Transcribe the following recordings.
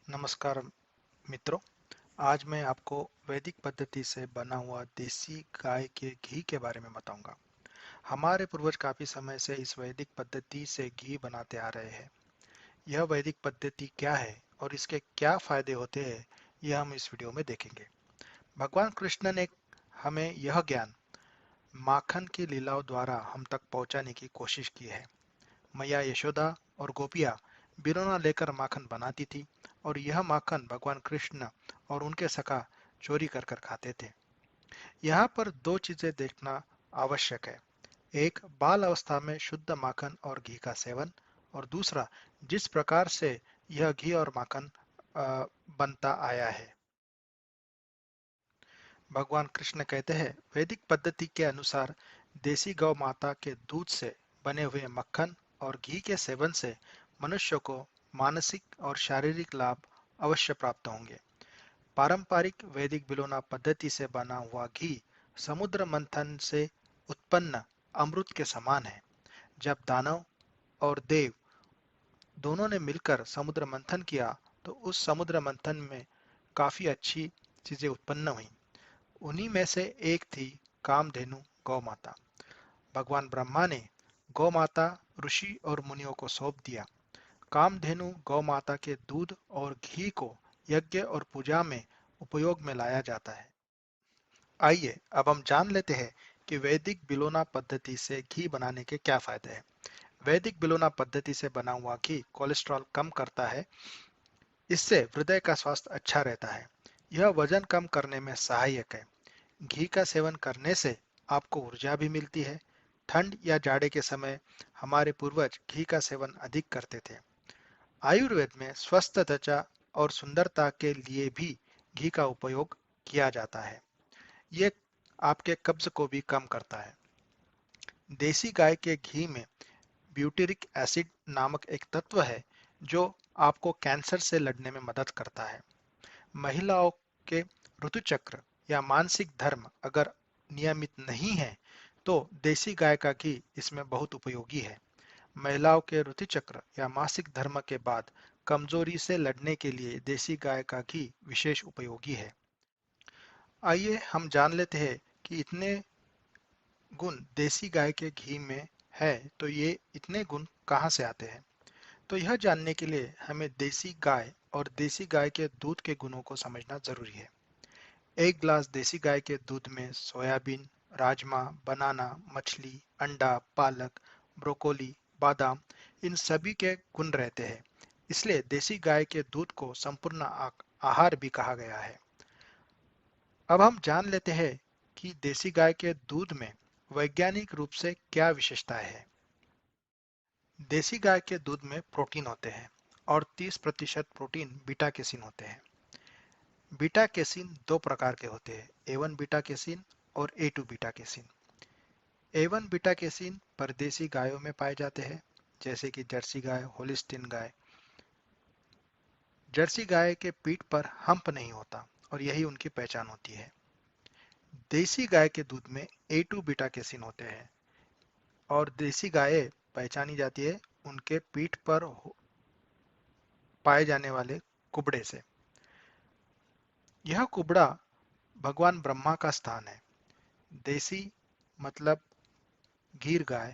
नमस्कार मित्रों। आज मैं आपको वैदिक पद्धति से बना हुआ देसी गाय के घी के बारे में बताऊंगा। हमारे पूर्वज काफी समय से इस वैदिक पद्धति से घी बनाते आ रहे हैं। यह वैदिक पद्धति क्या है और इसके क्या फायदे होते हैं, यह हम इस वीडियो में देखेंगे। भगवान कृष्ण ने हमें यह ज्ञान माखन की लीलाओं द्वारा हम तक पहुंचाने की कोशिश की है। मैया यशोदा और गोपियां बिरोना लेकर माखन बनाती थी और यह माखन भगवान कृष्ण और उनके सखा चोरी कर कर खाते थे। यहाँ पर दो चीजें देखना आवश्यक है। एक, बाल अवस्था में शुद्ध माखन और घी का सेवन, और दूसरा, जिस प्रकार से यह घी और माखन बनता आया है। भगवान कृष्ण कहते हैं, वैदिक पद्धति के अनुसार देसी गौ माता के दूध से बने हुए मक्खन और घी के सेवन से मनुष्य को मानसिक और शारीरिक लाभ अवश्य प्राप्त होंगे। पारंपरिक वैदिक बिलोना पद्धति से बना हुआ घी समुद्र मंथन से उत्पन्न अमृत के समान है। जब दानव और देव दोनों ने मिलकर समुद्र मंथन किया तो उस समुद्र मंथन में काफी अच्छी चीजें उत्पन्न हुई। उन्हीं में से एक थी कामधेनु गौ माता। भगवान ब्रह्मा ने गौ माता ऋषि और मुनियों को सौंप दिया। कामधेनु गौ माता के दूध और घी को यज्ञ और पूजा में उपयोग में लाया जाता है। आइए अब हम जान लेते हैं कि वैदिक बिलोना पद्धति से घी बनाने के क्या फायदे हैं। वैदिक बिलोना पद्धति से बना हुआ घी कोलेस्ट्रॉल कम करता है। इससे हृदय का स्वास्थ्य अच्छा रहता है। यह वजन कम करने में सहायक है। घी का सेवन करने से आपको ऊर्जा भी मिलती है। ठंड या जाड़े के समय हमारे पूर्वज घी का सेवन अधिक करते थे। आयुर्वेद में स्वस्थ त्वचा और सुंदरता के लिए भी घी का उपयोग किया जाता है। ये आपके कब्ज को भी कम करता है। देसी गाय के घी में ब्यूटेरिक एसिड नामक एक तत्व है जो आपको कैंसर से लड़ने में मदद करता है। महिलाओं के ऋतुचक्र या मानसिक धर्म अगर नियमित नहीं है तो देसी गाय का घी इसमें बहुत उपयोगी है। महिलाओं के ऋतुचक्र या मासिक धर्म के बाद कमजोरी से लड़ने के लिए देसी गाय का घी विशेष उपयोगी है। आइए हम जान लेते हैं कि इतने गुण देसी गाय के घी में है तो ये इतने गुण कहाँ से आते हैं। तो यह जानने के लिए हमें देसी गाय और देसी गाय के दूध के गुणों को समझना जरूरी है। एक गिलास देसी गाय के दूध में सोयाबीन, राजमा, बनाना, मछली, अंडा, पालक, ब्रोकोली, बादाम, इन सभी के गुण रहते हैं। इसलिए देसी गाय के दूध को संपूर्ण आहार भी कहा गया है। अब हम जान लेते हैं कि देसी गाय के दूध में वैज्ञानिक रूप से क्या विशेषताएं है। देसी गाय के दूध में प्रोटीन होते हैं और 30% प्रोटीन बीटा कैसीन होते हैं। बीटा कैसीन दो प्रकार के होते हैं, A1 बीटा कैसीन और A2 beta casein. A1 beta casein परदेसी गायों में पाए जाते हैं, जैसे कि जर्सी गाय, होलिस्टीन गाय। जर्सी गाय के पीठ पर हम्प नहीं होता और यही उनकी पहचान होती है। देसी गाय के दूध में A2 बीटा कैसीन होते हैं और देसी गाय पहचानी जाती है उनके पीठ पर पाए जाने वाले कुबड़े से। यह कुबड़ा भगवान ब्रह्मा का स्थान है। देसी मतलब गीर गाय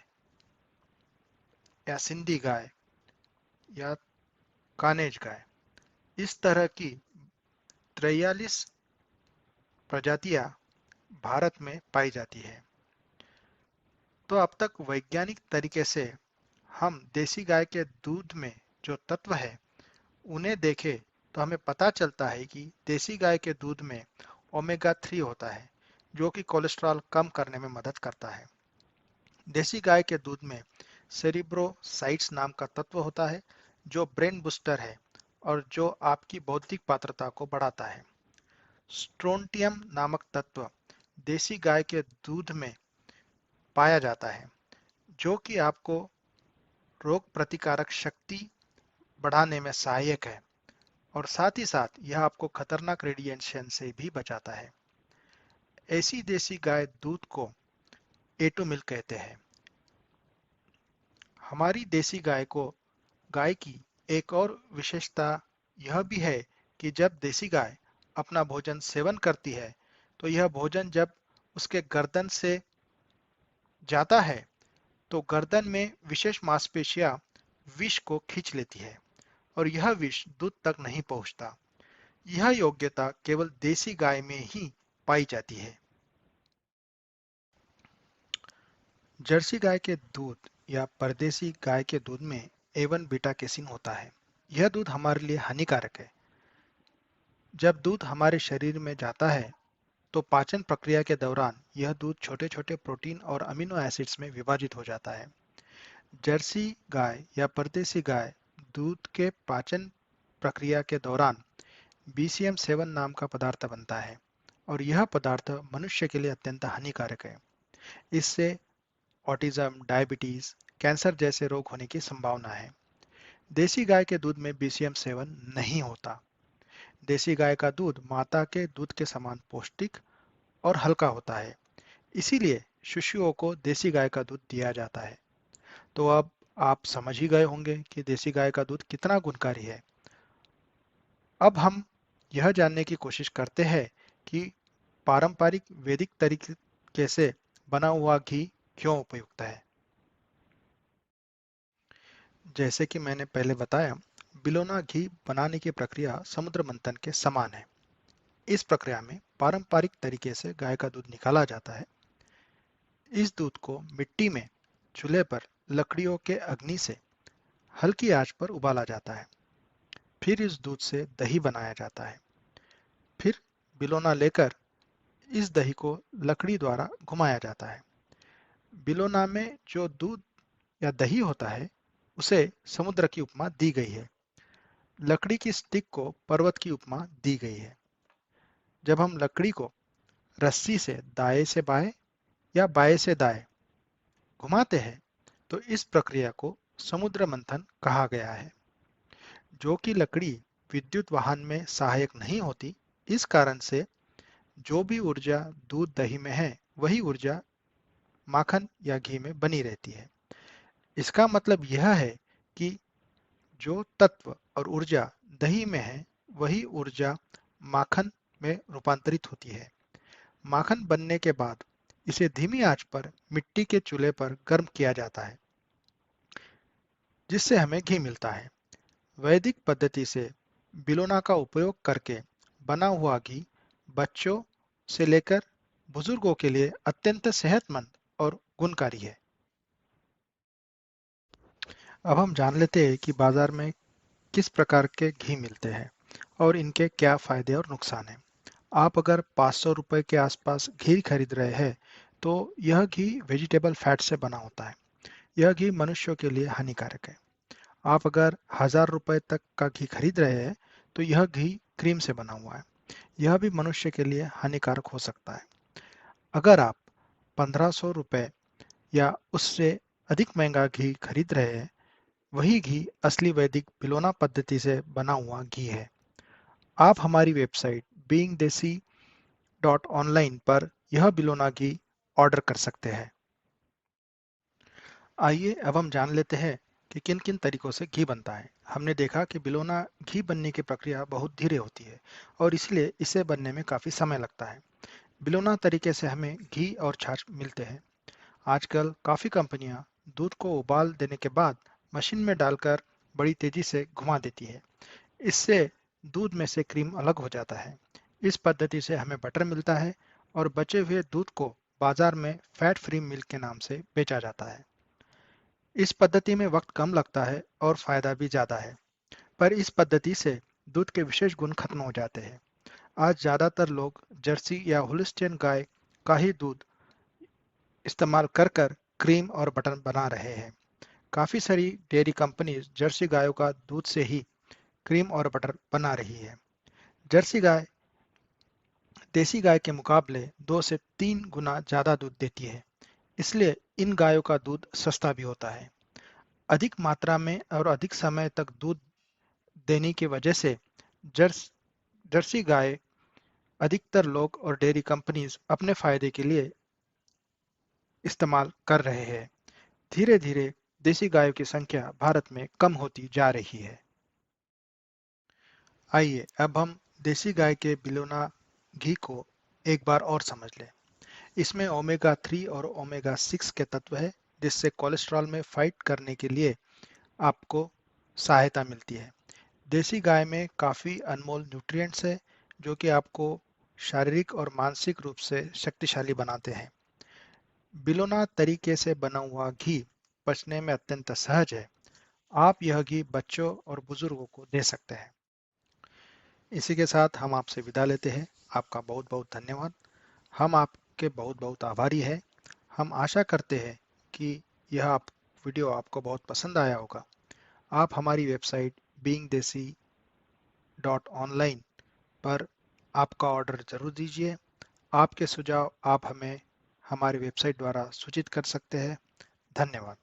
या सिंधी गाय या कानेज गाय, इस तरह की 43 प्रजातियां भारत में पाई जाती है। तो अब तक वैज्ञानिक तरीके से हम देसी गाय के दूध में जो तत्व है उन्हें देखें तो हमें पता चलता है कि देसी गाय के दूध में ओमेगा 3 होता है जो कि कोलेस्ट्रॉल कम करने में मदद करता है। देसी गाय के दूध में सेरिब्रोसाइट्स नाम का तत्व होता है जो ब्रेन बूस्टर है और जो आपकी बौद्धिक पात्रता को बढ़ाता है। स्ट्रोंटियम नामक तत्व देसी गाय के दूध में पाया जाता है जो कि आपको रोग प्रतिकारक शक्ति बढ़ाने में सहायक है और साथ ही साथ यह आपको खतरनाक रेडिएशन से भी बचाता है। ऐसी देसी गाय दूध को A2 मिल्क कहते हैं। हमारी देसी गाय की एक और विशेषता यह भी है कि जब देसी गाय अपना भोजन सेवन करती है तो यह भोजन जब उसके गर्दन से जाता है तो गर्दन में विशेष मांसपेशियां विष को खींच लेती है और यह विष दूध तक नहीं पहुंचता। यह योग्यता केवल देसी गाय में ही पाई जाती है। जर्सी गाय के दूध या परदेसी गाय के दूध में A1 बीटा कैसीन होता है। यह दूध हमारे लिए हानिकारक है। जब दूध हमारे शरीर में जाता है तो पाचन प्रक्रिया के दौरान यह दूध छोटे छोटे प्रोटीन और अमीनो एसिड्स में विभाजित हो जाता है। जर्सी गाय या परदेसी गाय दूध के पाचन प्रक्रिया के दौरान BCM7 नाम का पदार्थ बनता है और यह पदार्थ मनुष्य के लिए अत्यंत हानिकारक है। इससे ऑटिज्म, डायबिटीज, कैंसर जैसे रोग होने की संभावना है। देसी गाय के दूध में BCM7 नहीं होता। देसी गाय का दूध माता के दूध के समान पौष्टिक और हल्का होता है, इसीलिए शिशुओं को देसी गाय का दूध दिया जाता है। तो अब आप समझ ही गए होंगे कि देसी गाय का दूध कितना गुणकारी है। अब हम यह जानने की कोशिश करते हैं कि पारंपरिक वैदिक तरीके से बना हुआ घी क्यों उपयुक्त है। जैसे कि मैंने पहले बताया, बिलोना घी बनाने की प्रक्रिया समुद्र मंथन के समान है। इस प्रक्रिया में पारंपरिक तरीके से गाय का दूध निकाला जाता है। इस दूध को मिट्टी में चूल्हे पर लकड़ियों के अग्नि से हल्की आंच पर उबाला जाता है। फिर इस दूध से दही बनाया जाता है। फिर बिलोना लेकर इस दही को लकड़ी द्वारा घुमाया जाता है। बिलोना में जो दूध या दही होता है उसे समुद्र की उपमा दी गई है। लकड़ी की स्टिक को पर्वत की उपमा दी गई है। जब हम लकड़ी को रस्सी से दाएं से बाएं या बाएं से दाएं घुमाते हैं तो इस प्रक्रिया को समुद्र मंथन कहा गया है। जो कि लकड़ी विद्युत वाहन में सहायक नहीं होती, इस कारण से जो भी ऊर्जा दूध दही में है वही ऊर्जा माखन या घी में बनी रहती है। इसका मतलब यह है कि जो तत्व और ऊर्जा दही में है वही ऊर्जा माखन में रूपांतरित होती है। माखन बनने के बाद इसे धीमी आंच पर मिट्टी के चूल्हे पर गर्म किया जाता है, जिससे हमें घी मिलता है। वैदिक पद्धति से बिलोना का उपयोग करके बना हुआ घी बच्चों से लेकर बुजुर्गों के लिए अत्यंत सेहतमंद और गुणकारी है। अब हम जान लेते हैं कि बाजार में किस प्रकार के घी मिलते हैं और इनके क्या फायदे और नुकसान हैं। आप अगर 500 रुपए के आसपास घी खरीद रहे हैं तो यह घी वेजिटेबल फैट से बना होता है। यह घी मनुष्यों के लिए हानिकारक है। आप अगर 1000 रुपए तक का घी खरीद रहे हैं तो यह घी क्रीम से बना हुआ है। यह भी मनुष्य के लिए हानिकारक हो सकता है। अगर आप 1500 रुपए या उससे अधिक महंगा घी खरीद रहे हैं, वही घी असली वैदिक बिलोना पद्धति से बना हुआ घी है। आप हमारी वेबसाइट beingdesi.online पर यह बिलोना घी ऑर्डर कर सकते हैं। आइए अब हम जान लेते हैं कि किन किन तरीकों से घी बनता है। हमने देखा कि बिलोना घी बनने की प्रक्रिया बहुत धीरे होती है और इसलिए इसे बनने में काफ़ी समय लगता है। बिलोना तरीके से हमें घी और छाछ मिलते हैं। आजकल काफ़ी कंपनियां दूध को उबाल देने के बाद मशीन में डालकर बड़ी तेजी से घुमा देती है। इससे दूध में से क्रीम अलग हो जाता है। इस पद्धति से हमें बटर मिलता है और बचे हुए दूध को बाजार में फैट फ्री मिल्क के नाम से बेचा जाता है। इस पद्धति में वक्त कम लगता है और फायदा भी ज्यादा है, पर इस पद्धति से दूध के विशेष गुण खत्म हो जाते हैं। आज ज्यादातर लोग जर्सी या होल्स्टीन गाय का ही दूध इस्तेमाल कर कर क्रीम और बटर बना रहे हैं। काफी सारी डेयरी कंपनीज जर्सी गायों का दूध से ही क्रीम और बटर बना रही है। जर्सी गाय देसी गाय के मुकाबले 2 से 3 गुना ज्यादा दूध देती है, इसलिए इन गायों का दूध सस्ता भी होता है। अधिक मात्रा में और अधिक समय तक दूध देने की वजह से जर्स जर्सी गाय अधिकतर लोग और डेयरी कंपनीज अपने फायदे के लिए इस्तेमाल कर रहे हैं। धीरे धीरे देसी गायों की संख्या भारत में कम होती जा रही है। आइए अब हम देसी गाय के बिलोना घी को एक बार और समझ लें। इसमें ओमेगा 3 और ओमेगा 6 के तत्व है, जिससे कोलेस्ट्रॉल में फाइट करने के लिए आपको सहायता मिलती है। देसी गाय में काफी अनमोल न्यूट्रिएंट्स है, जो कि आपको शारीरिक और मानसिक रूप से शक्तिशाली बनाते हैं। बिलोना तरीके से बना हुआ घी पचने में अत्यंत सहज है। आप यह घी बच्चों और बुजुर्गों को दे सकते हैं। इसी के साथ हम आपसे विदा लेते हैं। आपका बहुत बहुत धन्यवाद। हम आपके बहुत बहुत आभारी हैं। हम आशा करते हैं कि यह वीडियो आपको बहुत पसंद आया होगा। आप हमारी वेबसाइट beingdesi.online पर आपका ऑर्डर जरूर दीजिए। आपके सुझाव आप हमें हमारी वेबसाइट द्वारा सूचित कर सकते हैं। धन्यवाद।